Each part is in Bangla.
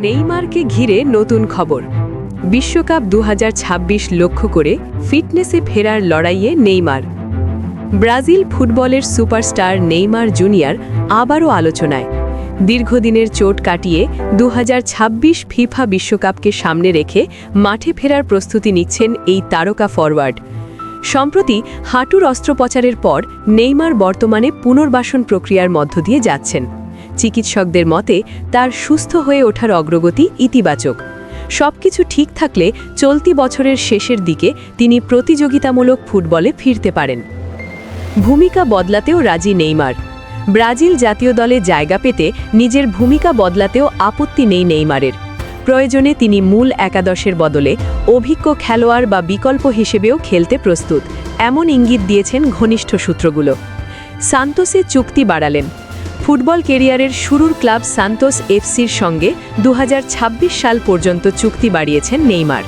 নেইমারকে ঘিরে নতুন খবর। বিশ্বকাপ 2026 লক্ষ্য করে ফিটনেসে ফেরার লড়াইয়ে নেইমার। ব্রাজিল ফুটবলের সুপারস্টার নেইমার জুনিয়র আবারও আলোচনায়। দীর্ঘদিনের চোট কাটিয়ে 2026 ফিফা বিশ্বকাপকে সামনে রেখে মাঠে ফেরার প্রস্তুতি নিচ্ছেন এই তারকা ফরওয়ার্ড। সম্প্রতি হাঁটুর অস্ত্রোপচারের পর নেইমার বর্তমানে পুনর্বাসন প্রক্রিয়ার মধ্য দিয়ে যাচ্ছেন। চিকিৎসকদের মতে তার সুস্থ হয়ে ওঠার অগ্রগতি ইতিবাচক। সবকিছু ঠিক থাকলে চলতি বছরের শেষের দিকে তিনি প্রতিযোগিতামূলক ফুটবলে ফিরতে পারেন। ভূমিকা বদলাতেও রাজি নেইমার। ব্রাজিল জাতীয় দলে জায়গা পেতে নিজের ভূমিকা বদলাতেও আপত্তি নেই নেইমারের। প্রয়োজনে তিনি মূল একাদশের বদলে অভিজ্ঞ খেলোয়াড় বা বিকল্প হিসেবেও খেলতে প্রস্তুত, এমন ইঙ্গিত দিয়েছেন ঘনিষ্ঠ সূত্রগুলো। সান্তোসে চুক্তি বাড়ালেন। ফুটবল কেরিয়ারের শুরুর ক্লাব সান্তোস এফসির সঙ্গে 2026 সাল পর্যন্ত চুক্তি বাড়িয়েছেন নেইমার।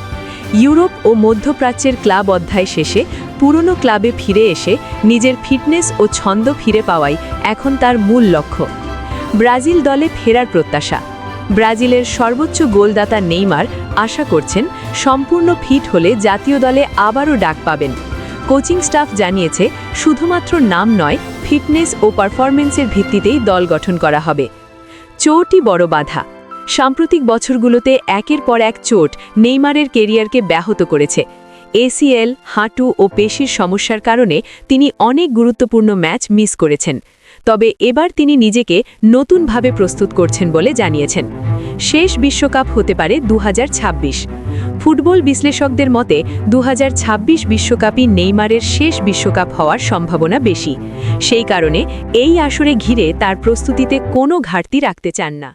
ইউরোপ ও মধ্যপ্রাচ্যের ক্লাব অধ্যায় শেষে পুরনো ক্লাবে ফিরে এসে নিজের ফিটনেস ও ছন্দ ফিরে পাওয়াই এখন তার মূল লক্ষ্য। ব্রাজিল দলে ফেরার প্রত্যাশা। ব্রাজিলের সর্বোচ্চ গোলদাতা নেইমার আশা করছেন সম্পূর্ণ ফিট হলে জাতীয় দলে আবারও ডাক পাবেন। কোচিং স্টাফ জানিয়েছে শুধুমাত্র নাম নয়, ফিটনেস ও পারফরমেন্সের ভিত্তিতেই দল গঠন করা হবে। চোটই বড় বাধা। সাম্প্রতিক বছরগুলোতে একের পর এক চোট নেইমারের কেরিয়ারকে ব্যাহত করেছে। এসিএল, হাঁটু ও পেশির সমস্যার কারণে তিনি অনেক গুরুত্বপূর্ণ ম্যাচ মিস করেছেন। তবে এবার তিনি নিজেকে নতুনভাবে প্রস্তুত করছেন বলে জানিয়েছেন। শেষ বিশ্বকাপ হতে পারে 2026। ফুটবল বিশ্লেষকদের মতে 2026 বিশ্বকাপই নেইমারের শেষ বিশ্বকাপ হওয়ার সম্ভাবনা বেশি। সেই কারণে এই আসরে ঘিরে তার প্রস্তুতিতে কোনো ঘাটতি রাখতে চান না।